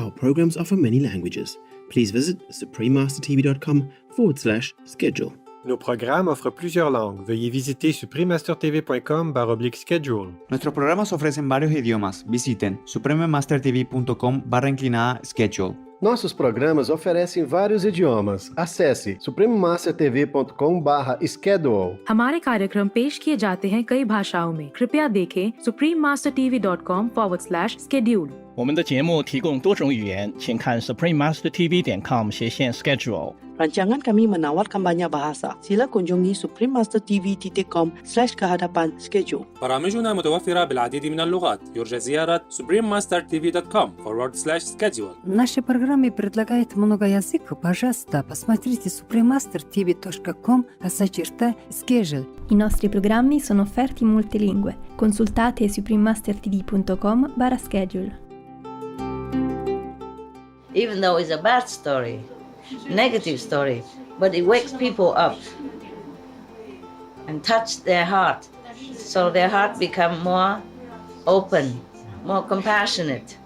our programs offer many languages. Please visit suprememastertv.com/schedule. Nos programas offrent plusieurs langues. Veuillez visiter suprememastertv.com/schedule. Nuestros programas ofrecen varios idiomas. Visiten suprememastertv.com/schedule. Nossos programas oferecem vários idiomas. Acesse suprememastertv.com/schedule. हमारे कार्यक्रम पेश किए जाते हैं कई भाषाओं में. कृपया देखें suprememastertv.com/schedule. 我们的节目提供多种语言，请看 suprememastertv.com/schedule。 Rancangan kami menawarkan banyak bahasa. Sila kunjungi suprememastertv.com/kehadapan-schedule. برامجنا متوفرة بالعديد من اللغات. يرجى زيارة suprememastertv.com/schedule. Наши программы предлагают много языков. Пожалуйста, посмотрите suprememastertv.com/schedule. I nostri programmi sono offerti in molte lingue. Consultate suprememastertv.com/schedule. Even though it's a bad story, negative story, but it wakes people up and touch their heart, so their heart become more open, more compassionate,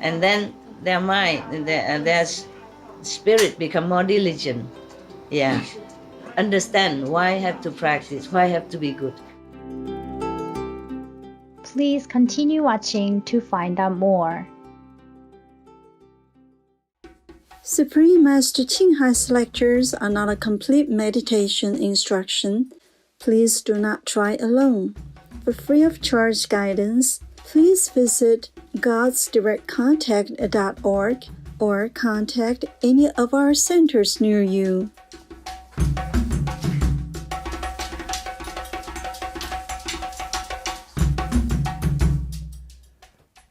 and then their mind and their spirit become more diligent. Yeah, understand why I have to practice, why I have to be good. Please continue watching to find out more. Supreme Master Ching Hai's lectures are not a complete meditation instruction. Please do not try alone. For free of charge guidance, please visit godsdirectcontact.org or contact any of our centers near you.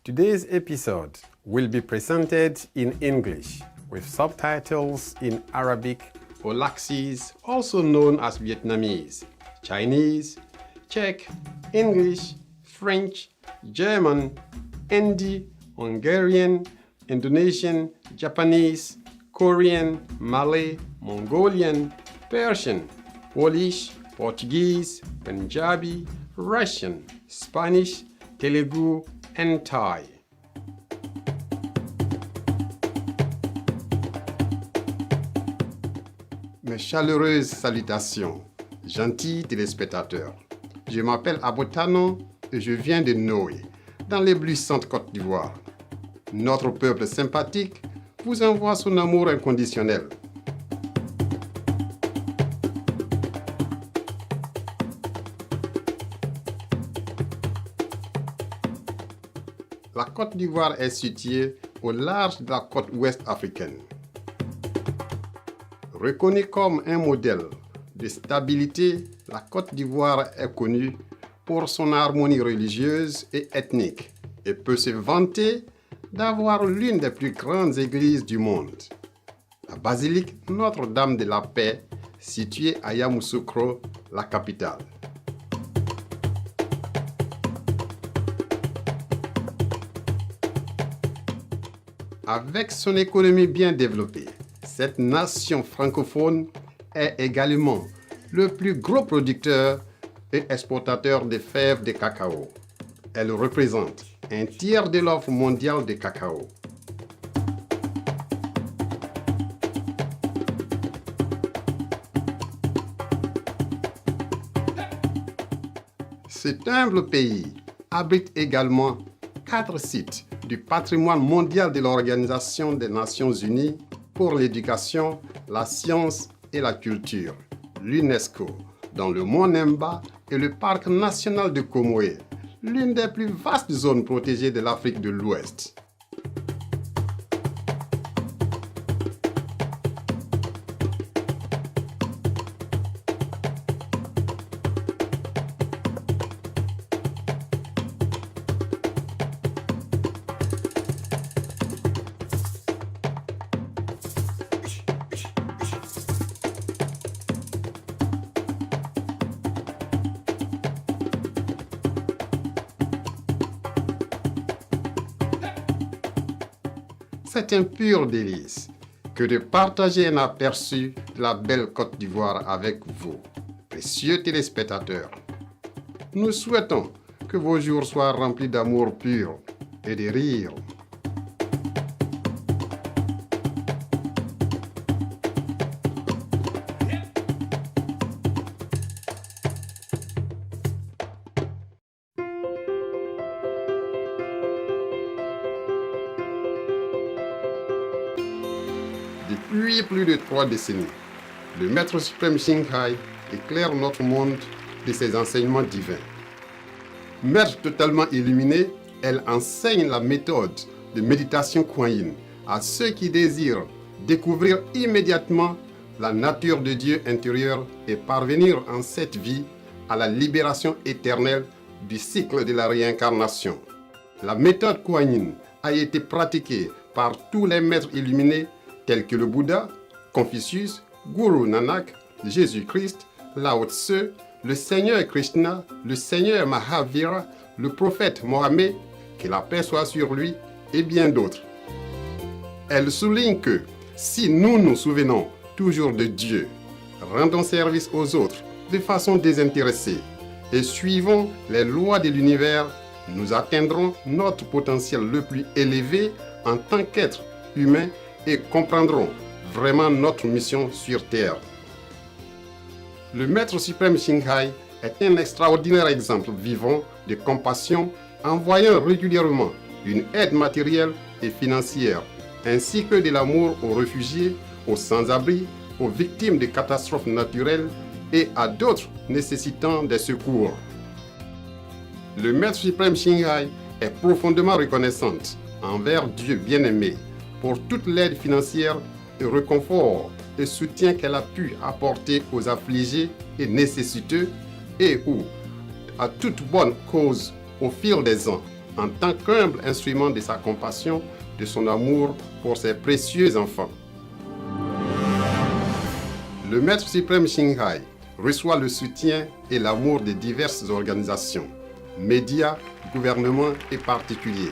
Today's episode will be presented in English with subtitles in Arabic or Laxis, also known as Vietnamese, Chinese, Czech, English, French, German, Hindi, Hungarian, Indonesian, Japanese, Korean, Malay, Mongolian, Persian, Polish, Portuguese, Punjabi, Russian, Spanish, Telugu, and Thai. Mes chaleureuses salutations, gentils téléspectateurs. Je m'appelle Abotano et je viens de Noé, dans l'éblouissante Côte d'Ivoire. Notre peuple sympathique vous envoie son amour inconditionnel. La Côte d'Ivoire est située au large de la côte ouest africaine. Reconnue comme un modèle de stabilité, la Côte d'Ivoire est connue pour son harmonie religieuse et ethnique et peut se vanter d'avoir l'une des plus grandes églises du monde. La basilique Notre-Dame de la Paix, située à Yamoussoukro, la capitale. Avec son économie bien développée, cette nation francophone est également le plus gros producteur et exportateur de fèves de cacao. Elle représente un tiers de l'offre mondiale de cacao. Cet humble pays abrite également 4 sites du patrimoine mondial de l'Organisation des Nations Unies pour l'éducation, la science et la culture, l'UNESCO, dans le Mont Nemba et le Parc national de Comoé, l'une des plus vastes zones protégées de l'Afrique de l'Ouest. C'est un pur délice que de partager un aperçu de la belle Côte d'Ivoire avec vous, précieux téléspectateurs. Nous souhaitons que vos jours soient remplis d'amour pur et de rire. Depuis plus de 3 décennies, le Maître suprême Shinghai éclaire notre monde de ses enseignements divins. Maître totalement illuminé, elle enseigne la méthode de méditation Kuan à ceux qui désirent découvrir immédiatement la nature de Dieu intérieur et parvenir en cette vie à la libération éternelle du cycle de la réincarnation. La méthode Kuan a été pratiquée par tous les maîtres illuminés tels que le Bouddha, Confucius, Guru Nanak, Jésus-Christ, Lao Tse, le Seigneur Krishna, le Seigneur Mahavira, le prophète Mohammed, que la paix soit sur lui, et bien d'autres. Elle souligne que si nous nous souvenons toujours de Dieu, rendons service aux autres de façon désintéressée et suivons les lois de l'univers, nous atteindrons notre potentiel le plus élevé en tant qu'être humain et comprendrons vraiment notre mission sur Terre. Le Maître suprême Shinghai est un extraordinaire exemple vivant de compassion, envoyant régulièrement une aide matérielle et financière, ainsi que de l'amour aux réfugiés, aux sans-abri, aux victimes de catastrophes naturelles et à d'autres nécessitant des secours. Le Maître suprême Shinghai est profondément reconnaissante envers Dieu bien-aimé pour toute l'aide financière et réconfort et soutien qu'elle a pu apporter aux affligés et nécessiteux et ou à toute bonne cause au fil des ans, en tant qu'humble instrument de sa compassion, de son amour pour ses précieux enfants. Le Maître suprême Shinghai reçoit le soutien et l'amour de diverses organisations, médias, gouvernements et particuliers,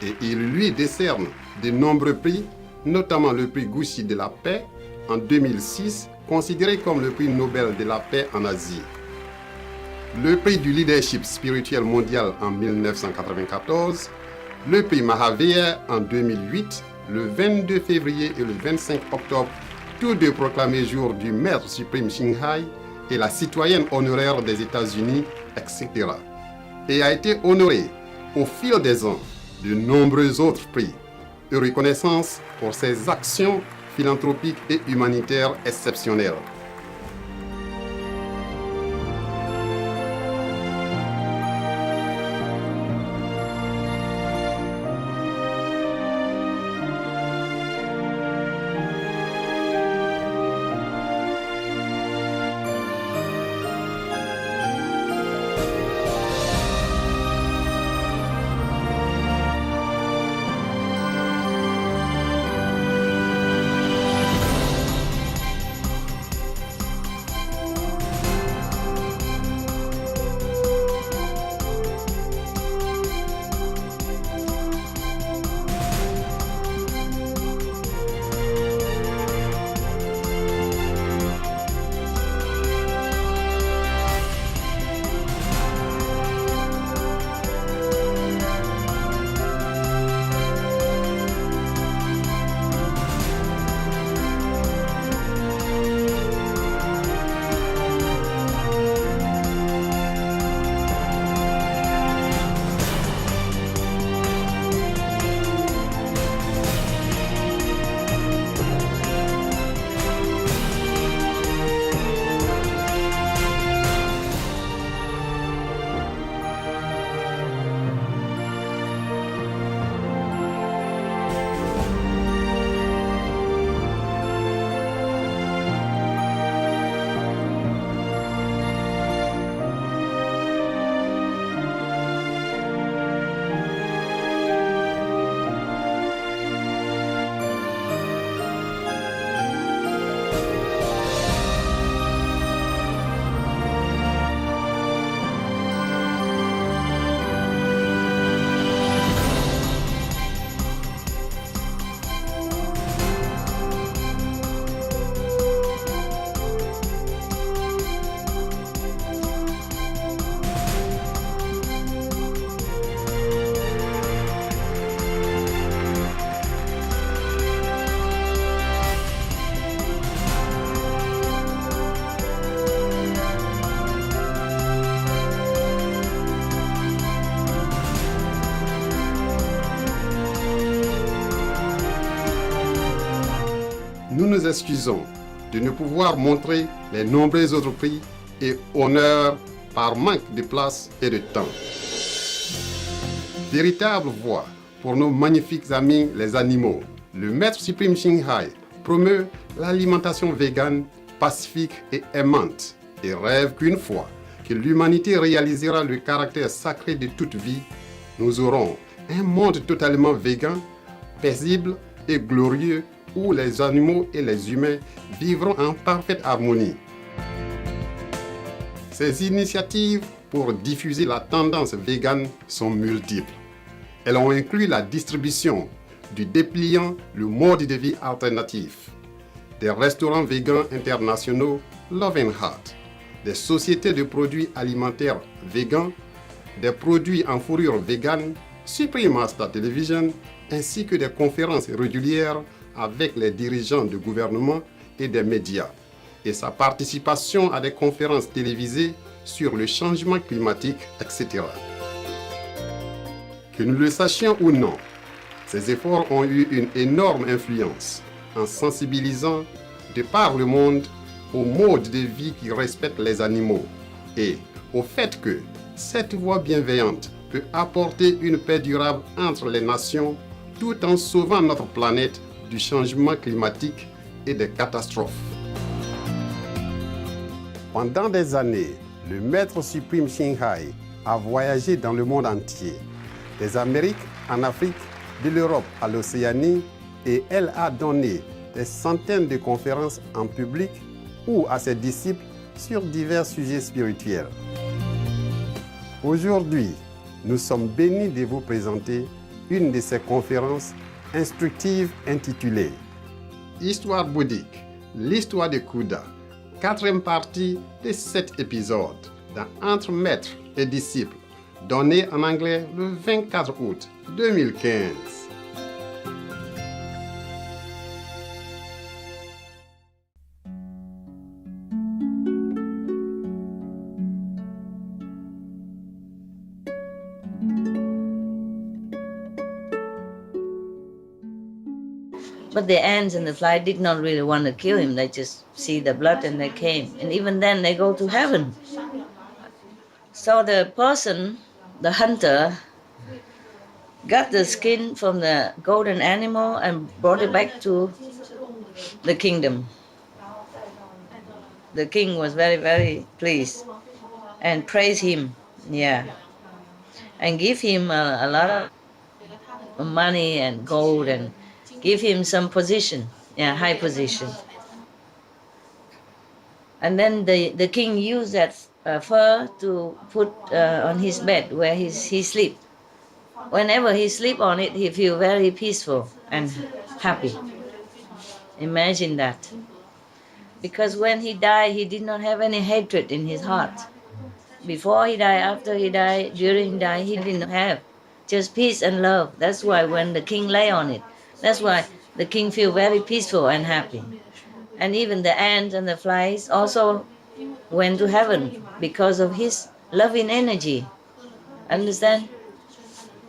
et il lui décerne de nombreux prix, notamment le prix Gucci de la paix en 2006, considéré comme le prix Nobel de la paix en Asie. Le prix du leadership spirituel mondial en 1994, le prix Mahavir en 2008, le 22 février et le 25 octobre, tous deux proclamés jour du Maître suprême Shinghai et la citoyenne honoraire des États-Unis, etc. Et a été honorée au fil des ans de nombreux autres prix et reconnaissance pour ses actions philanthropiques et humanitaires exceptionnelles. nous nous excusons de ne pouvoir montrer les nombreux autres prix et honneurs par manque de place et de temps. Véritable voix pour nos magnifiques amis les animaux, le maître suprême Ching promeut l'alimentation végane, pacifique et aimante et rêve qu'une fois que l'humanité réalisera le caractère sacré de toute vie, nous aurons un monde totalement végan, paisible et glorieux où les animaux et les humains vivront en parfaite harmonie. Ces initiatives pour diffuser la tendance végane sont multiples. Elles ont inclus la distribution du dépliant le mode de vie alternatif, des restaurants végans internationaux Love and Heart, des sociétés de produits alimentaires végans, des produits en fourrure végane, Supreme Master Television, ainsi que des conférences régulières avec les dirigeants de gouvernement et des médias, et sa participation à des conférences télévisées sur le changement climatique, etc. Que nous le sachions ou non, ces efforts ont eu une énorme influence en sensibilisant de par le monde au mode de vie qui respecte les animaux et au fait que cette voie bienveillante peut apporter une paix durable entre les nations tout en sauvant notre planète du changement climatique et des catastrophes. Pendant des années, le maître suprême Ching a voyagé dans le monde entier, des Amériques en Afrique, de l'Europe à l'Océanie, et elle a donné des centaines de conférences en public ou à ses disciples sur divers sujets spirituels. Aujourd'hui, nous sommes bénis de vous présenter une de ces conférences instructives intitulée Histoire bouddhique, l'histoire de Khuda, 4e partie de 7 épisodes dans Entre maîtres et disciples, donnée en anglais le 24 août 2015. But the ants and the fly did not really want to kill him. They just see the blood and they came. And even then they go to heaven. So the person, the hunter, got the skin from the golden animal and brought it back to the kingdom. The king was very, very pleased and praised him, and give him a lot of money and gold and give him some position, high position. And then the king used that fur to put on his bed where he sleep. Whenever he sleep on it, he feel very peaceful and happy. Imagine that. Because when he died, he did not have any hatred in his heart. Before he died, after he died, during he died, he didn't have. Just peace and love. That's why when the king lay on it, that's why the king feel very peaceful and happy. And even the ants and the flies also went to heaven because of his loving energy. Understand?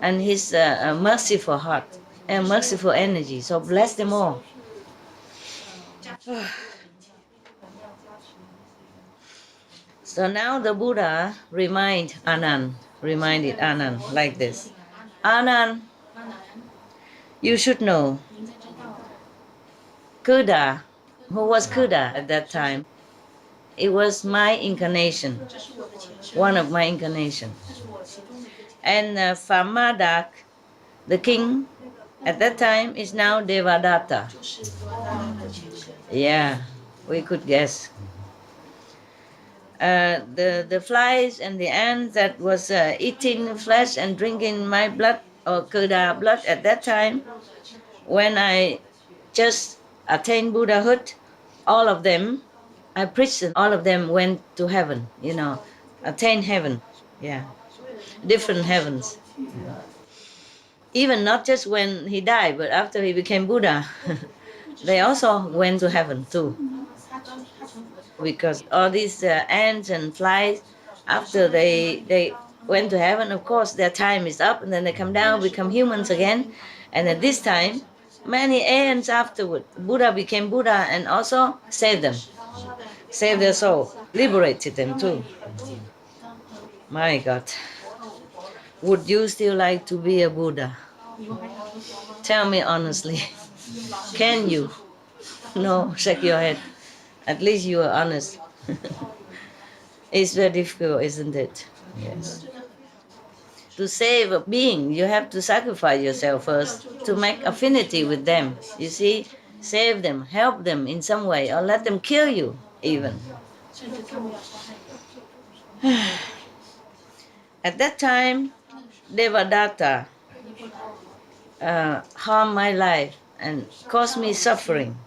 And his merciful heart and merciful energy. So bless them all. So now the Buddha reminded Anand like this. Anand, you should know, Khuda, who was Khuda at that time, it was my incarnation, one of my incarnations. And Famadak, the king at that time, is now Devadatta. Yeah, we could guess. The flies and the ants that was eating flesh and drinking my blood or Khuda blood at that time, when I just attained Buddhahood, all of them, I preached and all of them went to heaven, attained heaven, different heavens. Even not just when he died, but after he became Buddha, they also went to heaven too. Because all these ants and flies, after they went to heaven, of course, their time is up, and then they come down, become humans again. And at this time, many aeons afterward, Buddha became Buddha and also saved them, saved their soul, liberated them too. My God. Would you still like to be a Buddha? Tell me honestly. Can you? No, shake your head. At least you are honest. It's very difficult, isn't it? Yes. To save a being, you have to sacrifice yourself first to make affinity with them. You see, save them, help them in some way, or let them kill you even. At that time, Devadatta harmed my life and caused me suffering.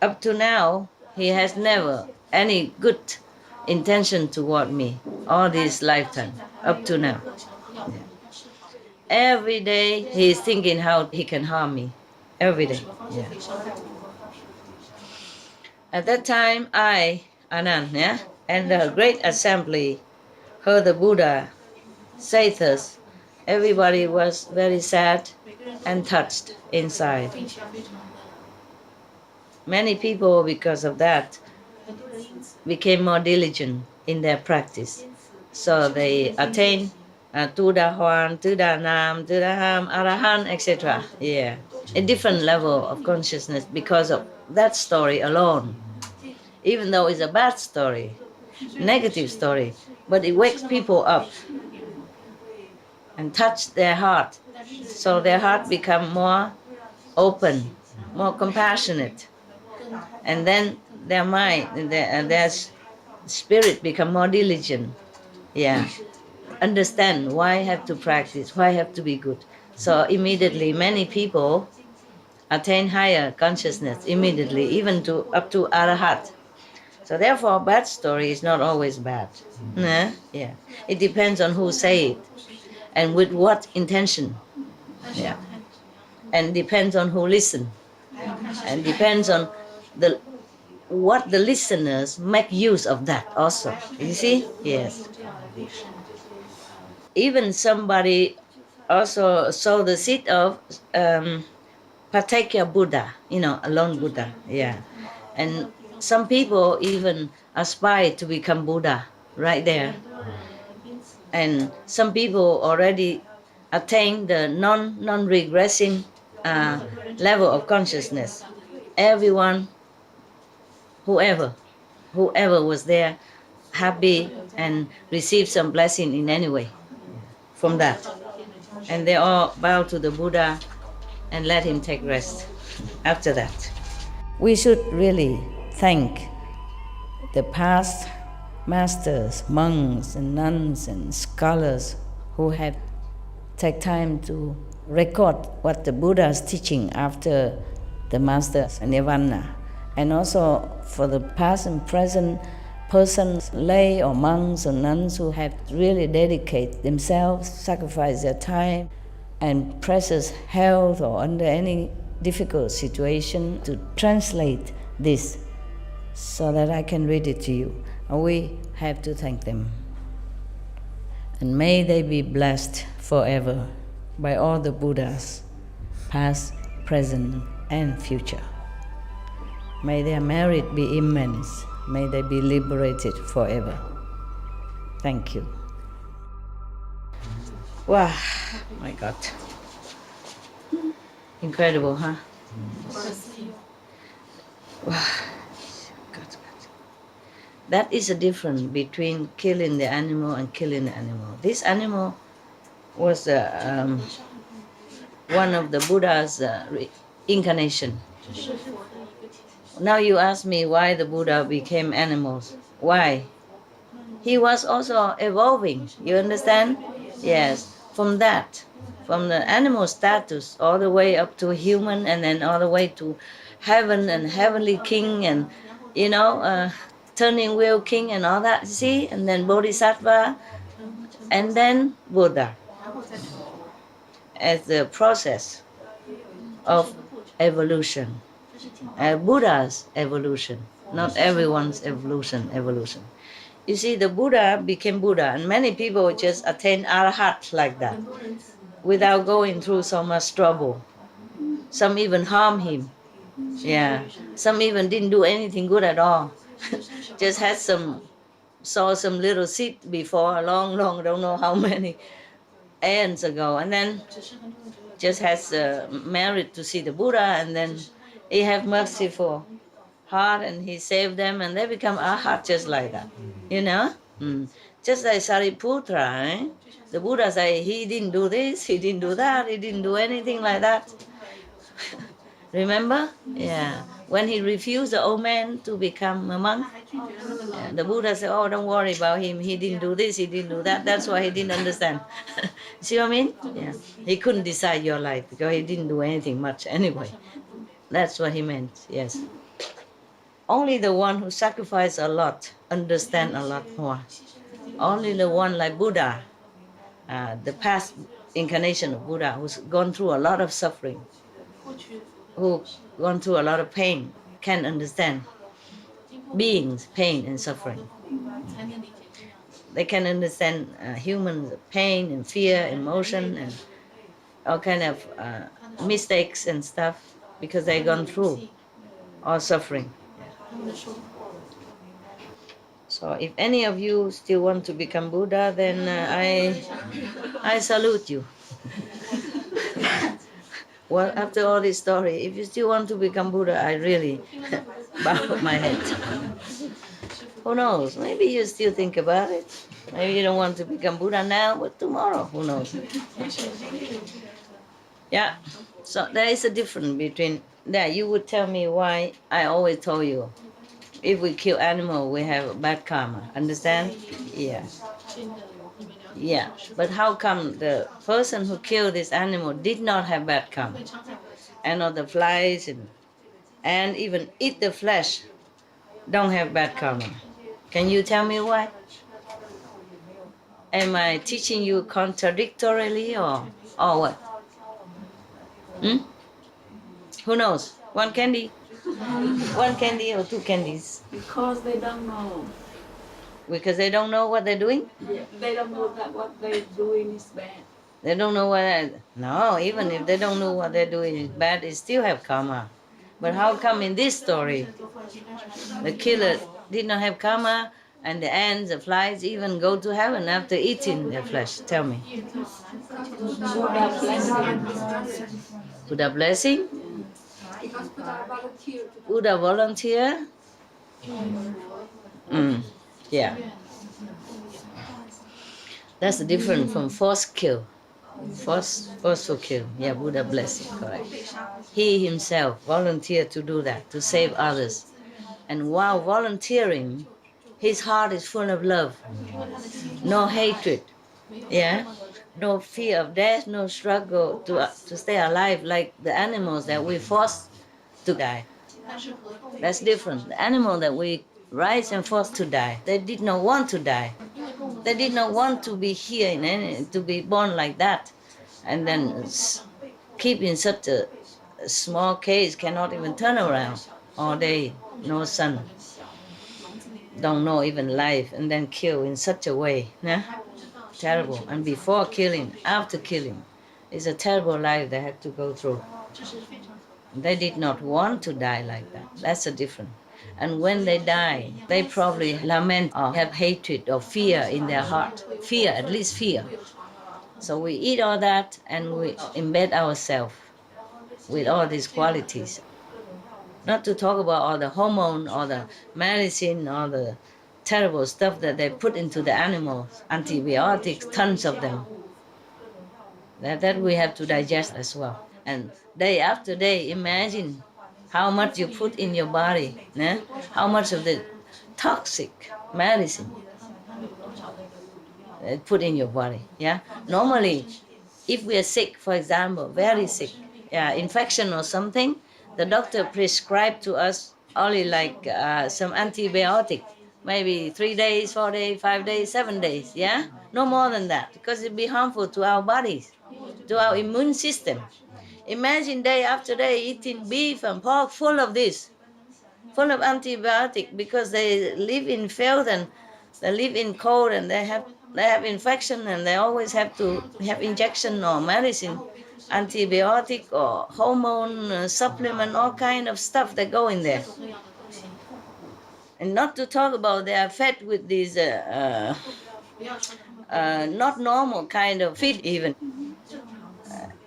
Up to now, he has never any good intention toward me all this lifetime, up to now. Yeah. Every day he is thinking how he can harm me. Every day. Yeah. At that time, I, Anand, and the great assembly heard the Buddha say this. Everybody was very sad and touched inside. Many people, because of that, became more diligent in their practice. So they attained Tuda Huan, Tuda Nam, Tuda Ham, Arahan, etc. Yeah, a different level of consciousness because of that story alone. Even though it's a bad story, negative story, but it wakes people up and touch their heart. So their heart become more open, more compassionate. And then their mind, their spirit become more diligent. Yeah. Understand why I have to practice, why I have to be good. So immediately many people attain higher consciousness immediately, even to up to Arahat. So therefore bad story is not always bad. Yeah. It depends on who say it and with what intention. Yeah. And depends on who listen. And depends on what the listeners make use of that also. You see? Yes. Even somebody also saw the seed of Patekya Buddha, alone Buddha. Yeah. And some people even aspire to become Buddha right there. And some people already attain the non-regressing level of consciousness. Everyone, whoever was there, happy and received some blessing in any way from that. And they all bow to the Buddha and let him take rest after that. We should really thank the past masters, monks and nuns and scholars who have taken time to record what the Buddha is teaching after the master's nirvana. And also for the past and present persons, lay or monks or nuns who have really dedicated themselves, sacrificed their time and precious health or under any difficult situation to translate this so that I can read it to you. And we have to thank them. And may they be blessed forever by all the Buddhas, past, present, and future. May their merit be immense. May they be liberated forever. Thank you. Wow, my God. Incredible, huh? Wow. God. That is the difference between killing the animal and killing the animal. This animal was one of the Buddha's incarnation. Now you ask me why the Buddha became animals. Why? He was also evolving, you understand? Yes, from the animal status all the way up to human and then all the way to heaven and heavenly king and, turning wheel king and all that, see? And then Bodhisattva and then Buddha as the process of evolution. Buddha's evolution, not everyone's evolution. You see, the Buddha became Buddha, and many people just attain Arahat like that, without going through so much trouble. Some even harm him. Yeah. Some even didn't do anything good at all. Just had saw some little seed before, long, don't know how many aeons ago, and then just has married to see the Buddha, and then he have merciful heart, and he saved them, and they become arhat just like that, you know. Just like Sariputra, eh? The Buddha say he didn't do this, he didn't do that, he didn't do anything like that. Remember? Yeah. When he refused the old man to become a monk, the Buddha said, oh, don't worry about him. He didn't do this, he didn't do that. That's why he didn't understand. See what I mean? Yeah. He couldn't decide your life because he didn't do anything much anyway. That's what he meant, yes. Only the one who sacrificed a lot understand a lot more. Only the one like Buddha, the past incarnation of Buddha, who's gone through a lot of suffering, who gone through a lot of pain, can understand beings, pain and suffering. They can understand human pain and fear, emotion, and all kind of mistakes and stuff because they've gone through all suffering. So if any of you still want to become Buddha, then I salute you. Well, after all this story, if you still want to become Buddha, I really bow my head. Who knows? Maybe you still think about it. Maybe you don't want to become Buddha now, but tomorrow, who knows? Yeah, so there is a difference between that. You would tell me why I always told you, if we kill animal, we have bad karma. Understand? Yeah. Yeah, but how come the person who killed this animal did not have bad karma? And all the flies and even eat the flesh don't have bad karma. Can you tell me why? Am I teaching you contradictorily or what? Who knows? One candy? One candy or two candies? Because they don't know. Because they don't know what they're doing? Yeah, they don't know that what they're doing is bad. They don't know no, even if they don't know what they're doing is bad, they still have karma. But how come in this story, the killer did not have karma, and the ants, the flies even go to heaven after eating their flesh? Tell me. Buddha blessing? Buddha volunteer? Yeah. That's different from forced kill. Forceful kill. Yeah, Buddha blessing, correct. He himself volunteered to do that, to save others. And while volunteering, his heart is full of love. No hatred. Yeah? No fear of death, no struggle to stay alive like the animals that we force to die. That's different. The animal that we raise and forced to die, they did not want to die. They did not want to be here, to be born like that. And then keep in such a small cage, cannot even turn around all day, no sun. Don't know even life, and then kill in such a way. Nah? Terrible. And before killing, after killing, it's a terrible life they had to go through. They did not want to die like that. That's the difference. And when they die, they probably lament or have hatred or fear in their heart. Fear, at least fear. So we eat all that and we embed ourselves with all these qualities. Not to talk about all the hormone, all the medicine, all the terrible stuff that they put into the animals, antibiotics, tons of them. That we have to digest as well. And day after day, imagine how much you put in your body, how much of the toxic medicine put in your body. Yeah. Normally, if we are sick, for example, very sick, infection or something, the doctor prescribed to us only like some antibiotic, maybe 3 days, 4 days, 5 days, 7 days. Yeah, no more than that, because it be harmful to our bodies, to our immune system. Imagine day after day eating beef and pork full of this, full of antibiotic, because they live in filth and they live in cold and they have infection and they always have to have injection or medicine. antibiotic or hormone supplement, all kind of stuff that go in there. And not to talk about they are fed with these not normal kind of feed even.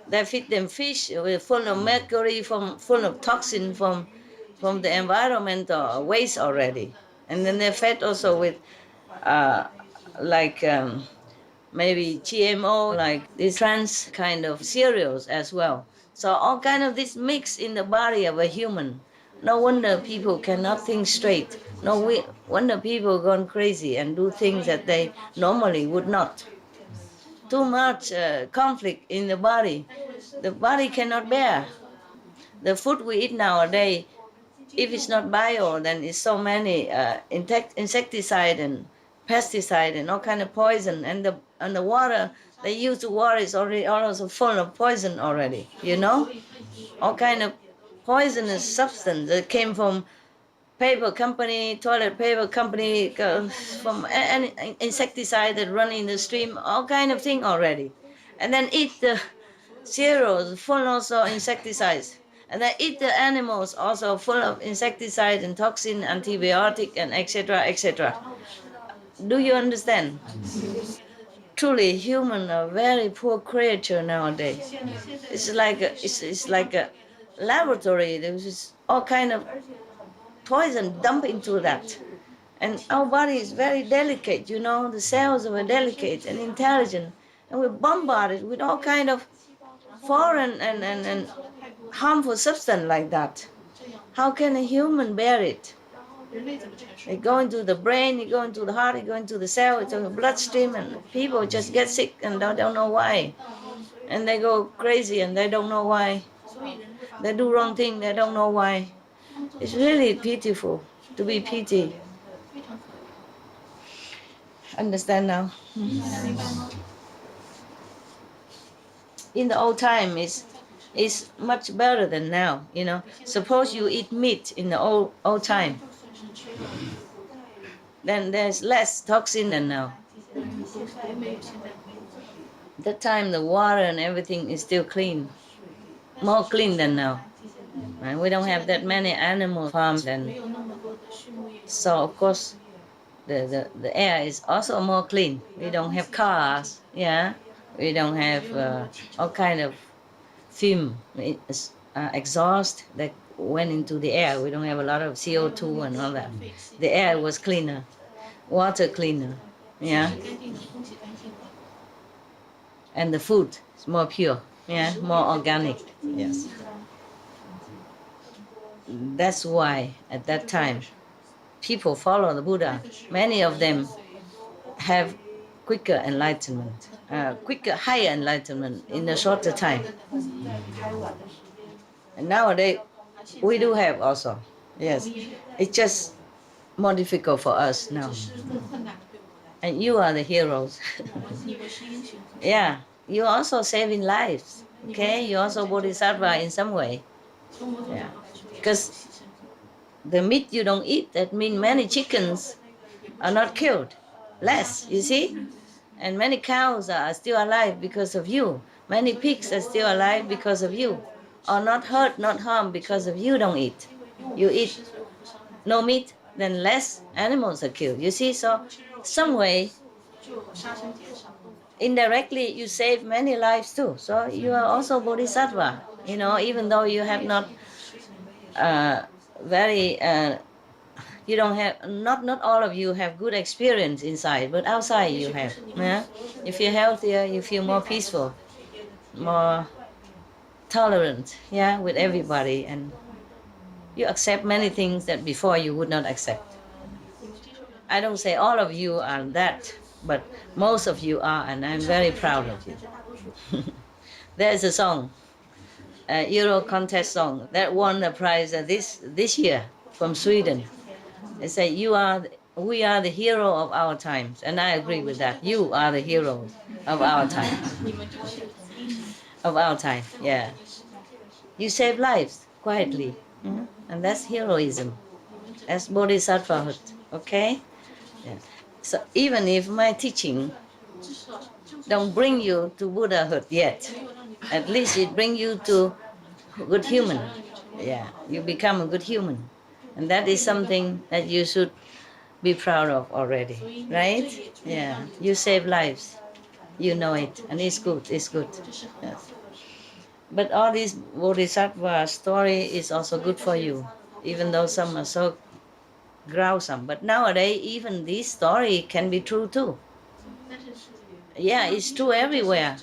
They feed them fish with full of mercury, full of toxin from the environmental waste already. And then they're fed also with maybe GMO, like these trans kind of cereals as well. So all kind of this mix in the body of a human. No wonder people cannot think straight. No wonder people gone crazy and do things that they normally would not. Too much conflict in the body cannot bear. The food we eat nowadays, if it's not bio, then it's so many insecticide and pesticide and all kind of poison, and the water they use to water is already also full of poison already. All kind of poisonous substance that came from paper company, toilet paper company, from any insecticide that run in the stream, all kind of thing already. And then eat the cereals full also insecticides. And then eat the animals also full of insecticide and toxin, antibiotic, and etc., etc. Do you understand? Truly, human are very poor creature nowadays. It's like a laboratory. There's all kind of poison dumped into that. And our body is very delicate, the cells are delicate and intelligent. And we're bombarded with all kind of foreign and harmful substance like that. How can a human bear it? It go into the brain, it go into the heart, it go into the cell, it's in the bloodstream, and people just get sick and don't know why. And they go crazy and they don't know why. They do wrong thing, they don't know why. It's really pitiful to be pitied. Understand now? In the old time, it's much better than now. Suppose you eat meat in the old time, then there's less toxin than now. That time the water and everything is still clean, more clean than now. And we don't have that many animal farms then. So of course the air is also more clean. We don't have cars, we don't have all kind of fume, exhaust that went into the air. We don't have a lot of CO2 and all that. The air was cleaner, water cleaner, and the food is more pure, more organic, yes. That's why at that time people follow the Buddha. Many of them have quicker enlightenment, higher enlightenment in a shorter time. And nowadays we do have also, yes. It's just more difficult for us now. And you are the heroes. You're also saving lives, okay? You're also bodhisattva in some way. Because the meat you don't eat, that means many chickens are not killed, less, you see? And many cows are still alive because of you. Many pigs are still alive because of you. Or not hurt, not harmed because of you don't eat. You eat no meat, then less animals are killed, you see? So some way, indirectly you save many lives too. So you are also bodhisattva, even though you have not you don't have, not all of you have good experience inside, but outside you have. You feel healthier, you feel more peaceful, more tolerant, with everybody, and you accept many things that before you would not accept. I don't say all of you are that, but most of you are, and I'm very proud of you. There's a song, a Euro contest song that won the prize this year from Sweden. They say we are the hero of our times, and I agree with that. You are the hero of our time. Of our time, You save lives quietly, and that's heroism. That's bodhisattvahood, okay? So even if my teaching don't bring you to Buddhahood yet, At least it brings you to good human. Yeah, you become a good human. And that is something that you should be proud of already, right? Yeah, you save lives. You know it, and it's good, it's good. Yes. But all this Bodhisattva story is also good for you, even though some are so gruesome. But nowadays, even this story can be true too. Yeah, it's true everywhere.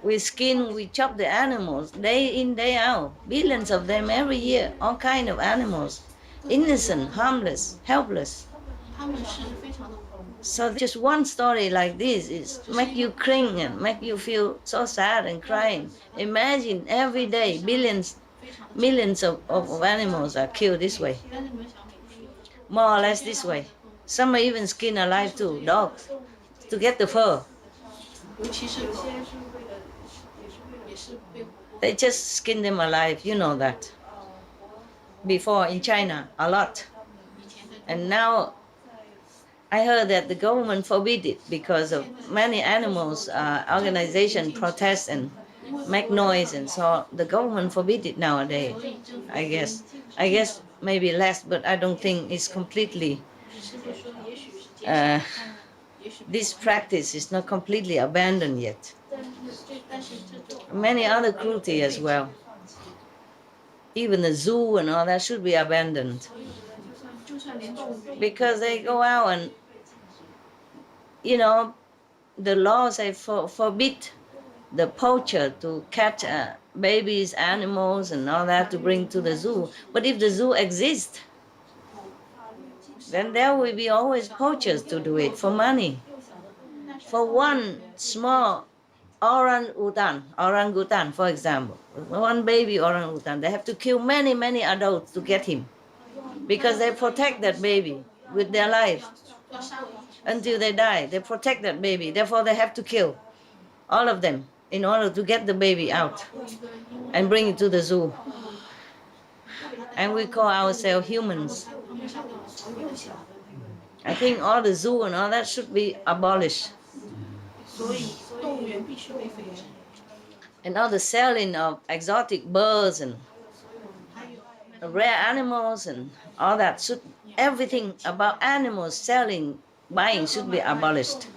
We skin, we chop the animals day in, day out. Billions of them every year, all kind of animals. Innocent, harmless, helpless. So just one story like this is make you cling and make you feel so sad and crying. Imagine every day millions of animals are killed this way. More or less this way. Some are even skinned alive too, dogs, to get the fur. They just skin them alive, you know that. Before in China, a lot. And now I heard that the government forbid it because of many animals, organization protest and make noise, and so the government forbid it nowadays. I guess maybe less, but I don't think it's completely. This practice is not completely abandoned yet. Many other cruelty as well. Even the zoo and all that should be abandoned. Because they go out and, the laws say forbid the poacher to catch babies, animals, and all that to bring to the zoo. But if the zoo exists, then there will be always poachers to do it for money. For one small orangutan, for example, one baby orangutan, they have to kill many adults to get him, because they protect that baby with their life until they die. They protect that baby, therefore they have to kill all of them in order to get the baby out and bring it to the zoo. And we call ourselves humans. I think all the zoo and all that should be abolished. And all the selling of exotic birds and rare animals and all that, everything about animals selling, buying should be abolished.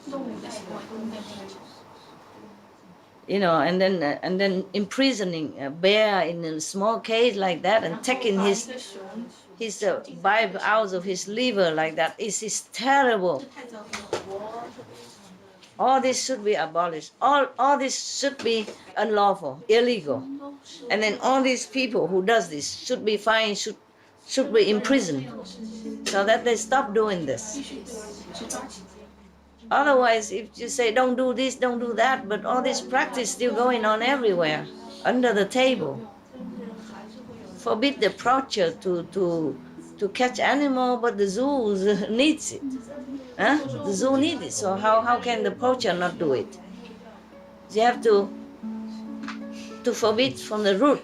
And then imprisoning a bear in a small cage like that and taking his vibe out of his liver like that is terrible. All this should be abolished. All this should be unlawful, illegal. And then all these people who does this should be fined, should be imprisoned, so that they stop doing this. Otherwise, if you say don't do this, don't do that, but all this practice still going on everywhere, under the table. Forbid the poacher to catch animal, but the zoo needs it. The zoo needs it, so how can the poacher not do it? You have to forbid from the root.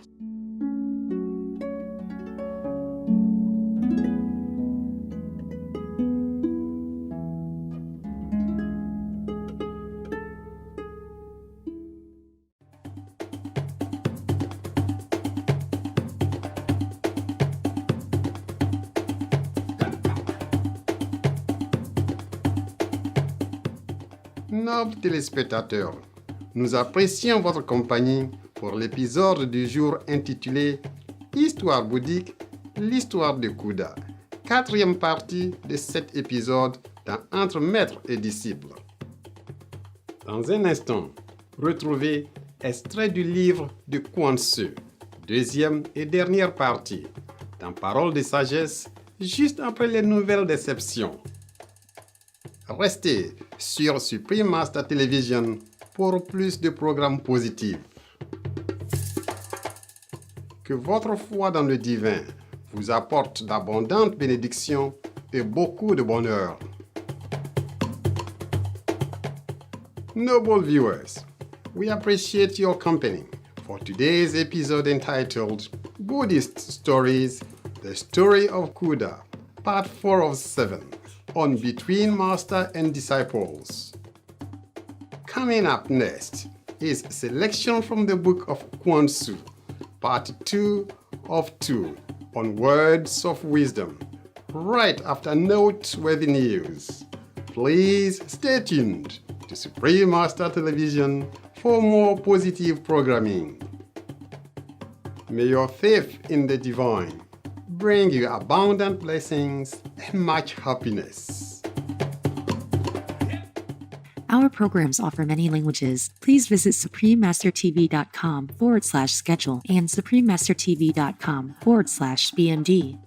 Nobles téléspectateurs, nous apprécions votre compagnie pour l'épisode du jour intitulé Histoire bouddhique, l'histoire de Khuda, 4e partie de cet épisode dans Entre maître et disciple. Dans un instant, retrouvez extrait du livre de Khuda, 2e et dernière partie, dans Paroles de sagesse, juste après les nouvelles déceptions. Restez sur Supreme Master Television pour plus de programmes positifs. Que votre foi dans le divin vous apporte d'abondantes bénédictions et beaucoup de bonheur. Noble viewers, we appreciate your company for today's episode entitled Buddhist Stories, The Story of Khuda, Part 4 of 7. On Between Master and Disciples. Coming up next, is a selection from the book of Khuda, part 2 of 2, on words of wisdom, right after noteworthy news. Please stay tuned to Supreme Master Television for more positive programming. May your faith in the divine bring you abundant blessings and much happiness. Our programs offer many languages. Please visit suprememastertv.com/schedule and suprememastertv.com/BMD.